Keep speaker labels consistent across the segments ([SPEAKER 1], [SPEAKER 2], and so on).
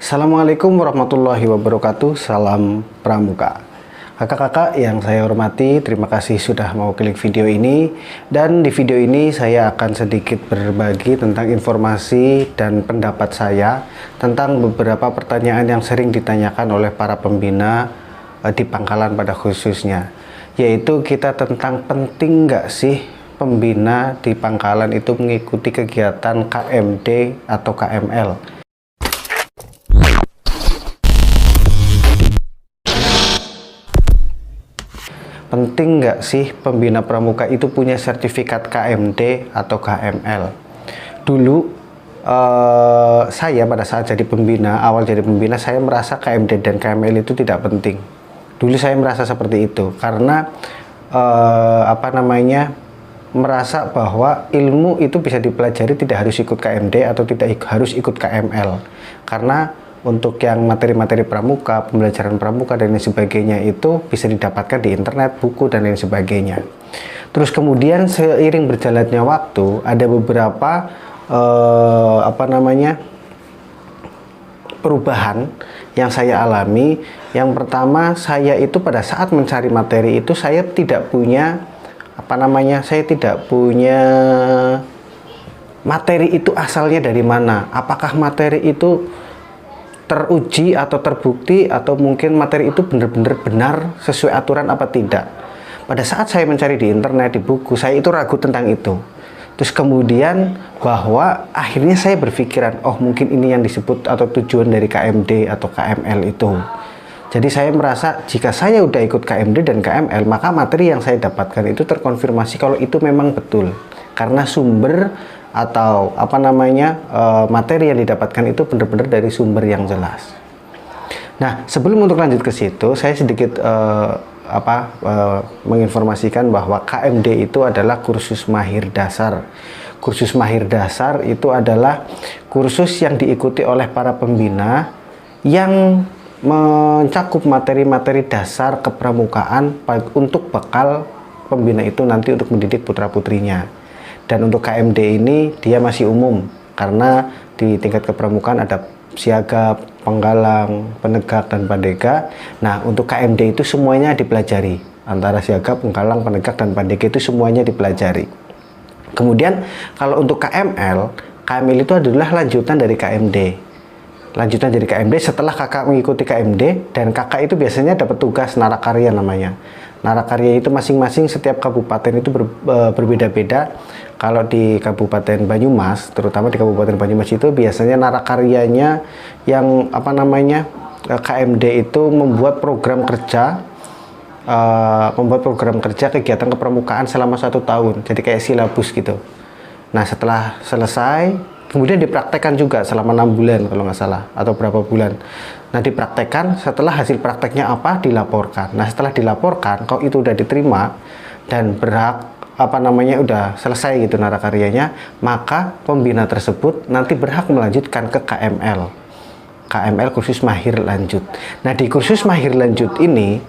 [SPEAKER 1] Assalamualaikum warahmatullahi wabarakatuh. Salam Pramuka. Kakak-kakak yang saya hormati, terima kasih sudah mau klik video ini. Dan di video ini saya akan sedikit berbagi tentang informasi dan pendapat saya tentang beberapa pertanyaan yang sering ditanyakan oleh para pembina di Pangkalan pada khususnya, yaitu kita tentang penting nggak sih pembina di Pangkalan itu mengikuti kegiatan KMD atau KML. Penting nggak sih pembina pramuka itu punya sertifikat KMD atau KML? Dulu saya pada saat jadi pembina, awal jadi pembina, saya merasa KMD dan KML itu tidak penting. Dulu saya merasa seperti itu karena merasa bahwa ilmu itu bisa dipelajari tidak harus ikut KMD atau tidak harus ikut KML, karena untuk yang materi-materi pramuka, pembelajaran pramuka dan lain sebagainya itu bisa didapatkan di internet, buku dan lain sebagainya. Terus kemudian seiring berjalannya waktu, ada beberapa perubahan yang saya alami. Yang pertama, saya itu pada saat mencari materi itu saya tidak punya materi itu asalnya dari mana. Apakah materi itu teruji atau terbukti, atau mungkin materi itu benar-benar benar sesuai aturan apa tidak. Pada saat saya mencari di internet, di buku, saya itu ragu tentang itu. Terus kemudian bahwa akhirnya saya berpikiran, oh mungkin ini yang disebut atau tujuan dari KMD atau KML itu. Jadi saya merasa jika saya udah ikut KMD dan KML, maka materi yang saya dapatkan itu terkonfirmasi kalau itu memang betul, karena sumber atau materi yang didapatkan itu benar-benar dari sumber yang jelas. Nah, sebelum untuk lanjut ke situ, saya sedikit menginformasikan bahwa KMD itu adalah kursus mahir dasar. Kursus mahir dasar itu adalah kursus yang diikuti oleh para pembina yang mencakup materi-materi dasar kepramukaan untuk bekal pembina itu nanti untuk mendidik putra-putrinya. Dan untuk KMD ini dia masih umum, karena di tingkat kepramukaan ada siaga, penggalang, penegak, dan pandega. Nah, untuk KMD itu semuanya dipelajari, antara siaga, penggalang, penegak, dan pandega itu semuanya dipelajari. Kemudian kalau untuk KML itu adalah lanjutan dari KMD. Lanjutan dari KMD setelah kakak mengikuti KMD, dan kakak itu biasanya dapat tugas narakarya namanya. Narakarya itu masing-masing setiap kabupaten itu berbeda-beda. Kalau di Kabupaten Banyumas, terutama di Kabupaten Banyumas itu biasanya narakaryanya yang KMD itu membuat program kerja kegiatan kepramukaan selama 1 tahun. Jadi kayak silabus gitu. Nah, setelah selesai kemudian dipraktekkan juga selama 6 bulan kalau nggak salah, atau berapa bulan. Nah, dipraktekkan, setelah hasil prakteknya apa, dilaporkan. Nah, setelah dilaporkan, kalau itu udah diterima dan berhak udah selesai gitu narakaryanya, maka pembina tersebut nanti berhak melanjutkan ke KML. KML kursus mahir lanjut. Nah, di kursus mahir lanjut ini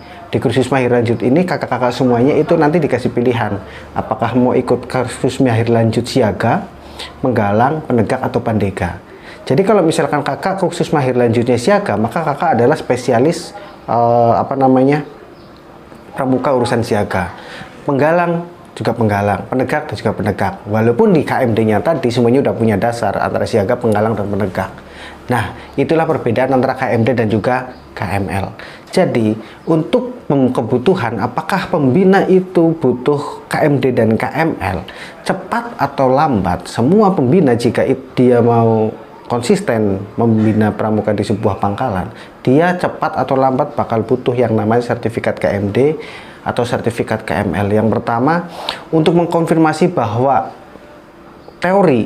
[SPEAKER 1] kakak-kakak semuanya itu nanti dikasih pilihan, apakah mau ikut kursus mahir lanjut siaga, penggalang, penegak, atau pandega. Jadi kalau misalkan kakak kursus mahir lanjutnya siaga, maka kakak adalah spesialis pramuka urusan siaga. Penggalang juga penggalang, penegak dan juga penegak. Walaupun di KMD-nya tadi semuanya udah punya dasar antara siaga, penggalang, dan penegak. Nah, itulah perbedaan antara KMD dan juga KML. Jadi, untuk kebutuhan apakah pembina itu butuh KMD dan KML, cepat atau lambat, semua pembina jika dia mau konsisten membina pramuka di sebuah pangkalan, dia cepat atau lambat bakal butuh yang namanya sertifikat KMD atau sertifikat KML. Yang pertama, untuk mengkonfirmasi bahwa teori,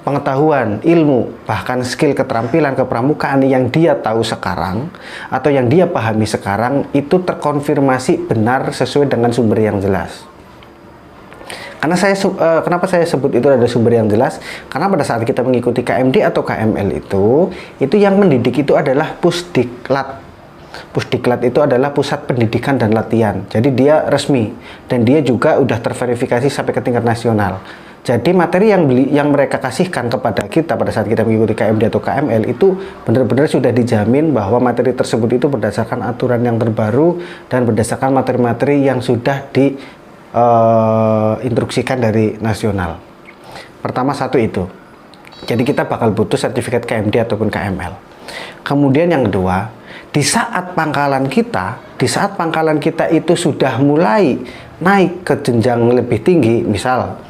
[SPEAKER 1] pengetahuan, ilmu, bahkan skill keterampilan kepramukaan yang dia tahu sekarang atau yang dia pahami sekarang itu terkonfirmasi benar sesuai dengan sumber yang jelas. Karena kenapa saya sebut itu ada sumber yang jelas? Karena pada saat kita mengikuti KMD atau KML itu yang mendidik itu adalah Pusdiklat. Pusdiklat itu adalah Pusat Pendidikan dan Latihan. Jadi dia resmi dan dia juga udah terverifikasi sampai ke tingkat nasional. Jadi materi yang mereka kasihkan kepada kita pada saat kita mengikuti KMD atau KML itu benar-benar sudah dijamin bahwa materi tersebut itu berdasarkan aturan yang terbaru dan berdasarkan materi-materi yang sudah diinstruksikan dari nasional. Pertama satu itu. Jadi kita bakal butuh sertifikat KMD ataupun KML. Kemudian yang kedua, di saat pangkalan kita itu sudah mulai naik ke jenjang lebih tinggi, misal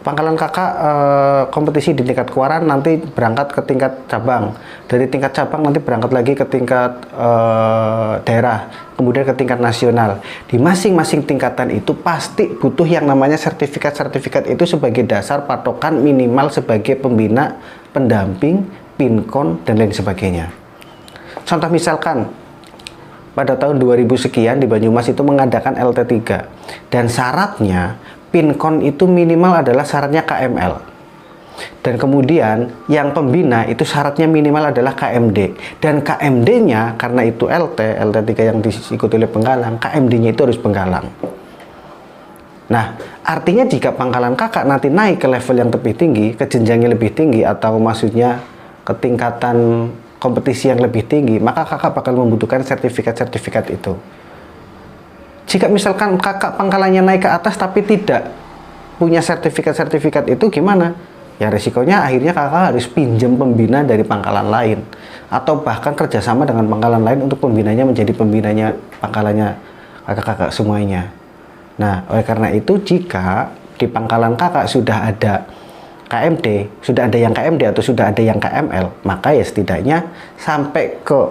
[SPEAKER 1] pangkalan kakak kompetisi di tingkat kejuaraan nanti berangkat ke tingkat cabang, dari tingkat cabang nanti berangkat lagi ke tingkat daerah, kemudian ke tingkat nasional. Di masing-masing tingkatan itu pasti butuh yang namanya sertifikat itu sebagai dasar patokan minimal sebagai pembina, pendamping, pinkon, dan lain sebagainya. Contoh misalkan pada tahun 2000 sekian di Banyumas itu mengadakan LT3 dan syaratnya pinkon itu minimal adalah syaratnya KML, dan kemudian yang pembina itu syaratnya minimal adalah KMD, dan KMD-nya karena itu LT3 yang diikuti oleh penggalang, KMD-nya itu harus penggalang. Nah, artinya jika pangkalan kakak nanti naik ke level yang lebih tinggi, ke jenjangnya lebih tinggi, atau maksudnya ke tingkatan kompetisi yang lebih tinggi, maka kakak bakal membutuhkan sertifikat-sertifikat itu. Jika misalkan kakak pangkalannya naik ke atas tapi tidak punya sertifikat-sertifikat itu gimana? Ya resikonya akhirnya kakak harus pinjam pembina dari pangkalan lain, atau bahkan kerjasama dengan pangkalan lain untuk pembinanya menjadi pembinanya pangkalannya kakak-kakak semuanya. Nah, oleh karena itu jika di pangkalan kakak sudah ada KMD, sudah ada yang KMD atau sudah ada yang KML, maka ya setidaknya sampai ke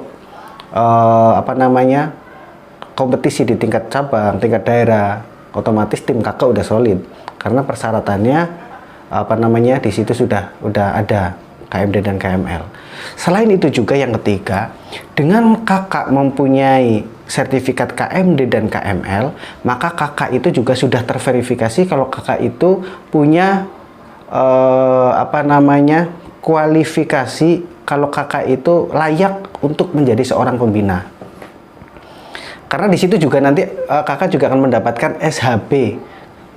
[SPEAKER 1] kompetisi di tingkat cabang, tingkat daerah, otomatis tim kakak udah solid karena persyaratannya di situ sudah ada KMD dan KML. Selain itu juga yang ketiga, dengan kakak mempunyai sertifikat KMD dan KML, maka kakak itu juga sudah terverifikasi kalau kakak itu punya kualifikasi kalau kakak itu layak untuk menjadi seorang pembina. Karena di situ juga nanti kakak juga akan mendapatkan SHB,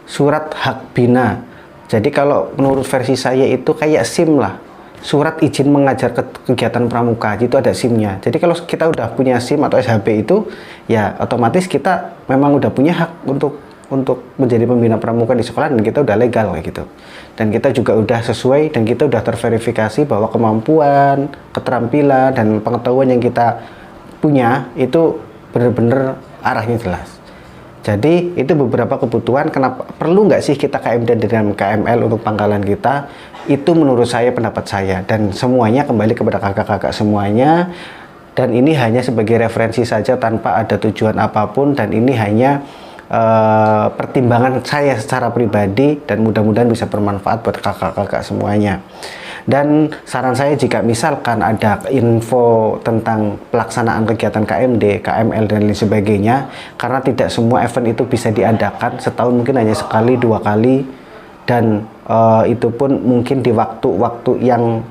[SPEAKER 1] surat hak bina. Jadi kalau menurut versi saya itu kayak SIM lah, surat izin mengajar kegiatan pramuka, itu ada SIM-nya. Jadi kalau kita udah punya SIM atau SHB itu, ya otomatis kita memang udah punya hak untuk menjadi pembina pramuka di sekolah, dan kita udah legal kayak gitu. Dan kita juga udah sesuai dan kita udah terverifikasi bahwa kemampuan, keterampilan, dan pengetahuan yang kita punya itu benar-benar arahnya jelas. Jadi itu beberapa kebutuhan. Kenapa perlu nggak sih kita KMD dan KML untuk pangkalan kita? Itu menurut saya, pendapat saya, dan semuanya kembali kepada kakak-kakak semuanya. Dan ini hanya sebagai referensi saja tanpa ada tujuan apapun, dan ini hanya pertimbangan saya secara pribadi, dan mudah-mudahan bisa bermanfaat buat kakak-kakak semuanya. Dan saran saya jika misalkan ada info tentang pelaksanaan kegiatan KMD, KML, dan lain sebagainya, karena tidak semua event itu bisa diadakan setahun, mungkin hanya sekali, 2 kali, dan itu pun mungkin di waktu-waktu yang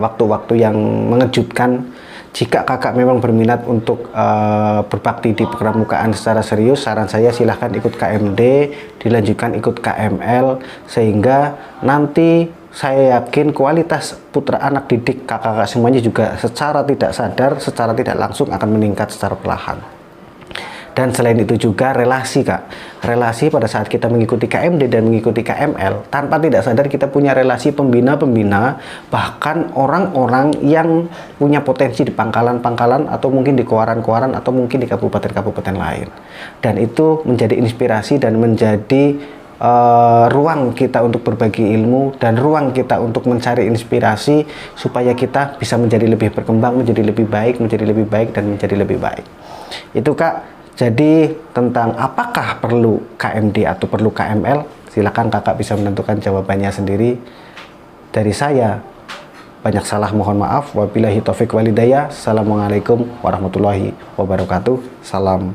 [SPEAKER 1] waktu-waktu yang mengejutkan. Jika kakak memang berminat untuk berbakti di pramukaan secara serius, saran saya silahkan ikut KMD, dilanjutkan ikut KML, sehingga nanti saya yakin kualitas putra anak didik kakak-kakak semuanya juga secara tidak sadar, secara tidak langsung akan meningkat secara perlahan. Dan selain itu juga relasi pada saat kita mengikuti KMD dan mengikuti KML, tanpa tidak sadar kita punya relasi pembina-pembina, bahkan orang-orang yang punya potensi di pangkalan-pangkalan, atau mungkin di kejuaraan-kejuaraan, atau mungkin di kabupaten-kabupaten lain. Dan itu menjadi inspirasi dan menjadi ruang kita untuk berbagi ilmu, dan ruang kita untuk mencari inspirasi supaya kita bisa menjadi lebih berkembang, menjadi lebih baik, dan menjadi lebih baik. Itu Kak. Jadi tentang apakah perlu KMD atau perlu KML, silakan kakak bisa menentukan jawabannya sendiri. Dari saya, banyak salah mohon maaf. Wabillahi taufiq walhidayah. Assalamualaikum warahmatullahi wabarakatuh. Salam